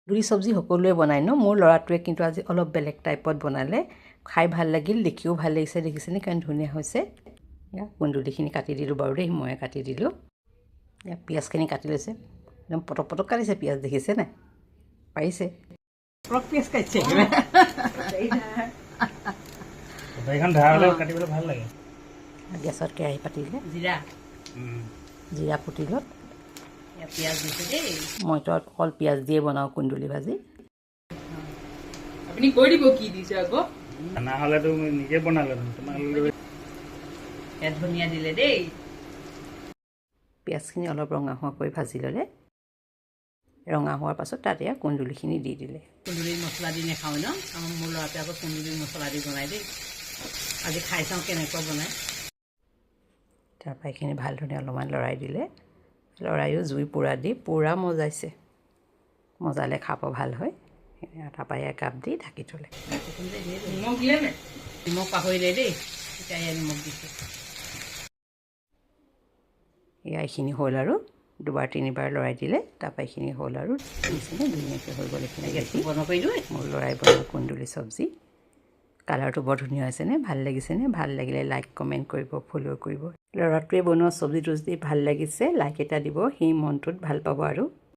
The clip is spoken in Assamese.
কুন্দুলি চব্জি সকলোৱে বনায় ন, মোৰ ল'ৰাটোৱে কিন্তু আজি অলপ বেলেগ টাইপত বনালে। খাই ভাল লাগিল, দেখিও ভাল লাগিছে, দেখিছেনে কিমান ধুনীয়া হৈছে। কুন্দুলিখিনি কাটি দিলোঁ বাৰু দেই, ময়ে কাটি দিলোঁ। পিঁয়াজখিনি কাটি লৈছে, একদম পটক পটক কাটিছে পিঁয়াজ, দেখিছে নাই? পাৰিছে পটক পিঁয়াজ কাটিছে ভাল লাগে। গেছত কেৰাহী পাতিলে, জিৰা পুতিলত পিঁয়াজ দিছে দেই। মইতো অকল পিঁয়াজ দিয়ে বনাওঁ কুন্দুলি ভাজি। আপুনি কৈ দিব কি দিছে আকৌ। খানা হ'লেতো নিজে বনালোঁ, তোমালোকে ধনিয়া দিলে দেই। পিঁয়াজখিনি অলপ ৰঙা হোৱাকৈ ভাজি ল'লে, ৰঙা হোৱাৰ পাছত তাত এয়া কুন্দুলিখিনি দি দিলে। কুন্দুলি মছলা দি নাখাওঁ ন, মোৰ ল'ৰাটোৱে আকৌ কুন্দুলি মছলা দি বনাই দেই। আজি খাই চাওঁ কেনেকুৱা বনায়। তাৰপৰা এইখিনি ভাল ধৰণে অলপমান লৰাই দিলে, লৰাইও জুই পুৰা দি পুৰা মজাইছে, মজালে খাব ভাল হয়। তাৰপৰা একাপ দি ঢাকি থ'লে। নিমখ দিলে নে? নিমখ পাহৰিলে দেই, এতিয়া এয়া নিমখ দিছে। এয়া এইখিনি হ'ল আৰু দুবাৰ তিনিবাৰ লৰাই দিলে, তাৰপৰা এইখিনি হ'ল আৰু নিচিনা ধুনীয়াকৈ হৈ গ'ল। এইখিনি গেছটো বন্ধ কৰি দিওঁ। মোৰ ল'ৰাই বনোৱা কুন্দুলি চব্জি। কালাৰটো বৰ ধুনীয়া হৈছেনে? ভাল লাগিছেনে? ভাল লাগিলে লাইক কমেণ্ট কৰিব, ফ'ল' কৰিব। ল'ৰাটোৱে বনোৱা চব্জিটো যদি ভাল লাগিছে লাইক এটা দিব, সি মনটোত ভাল পাব আৰু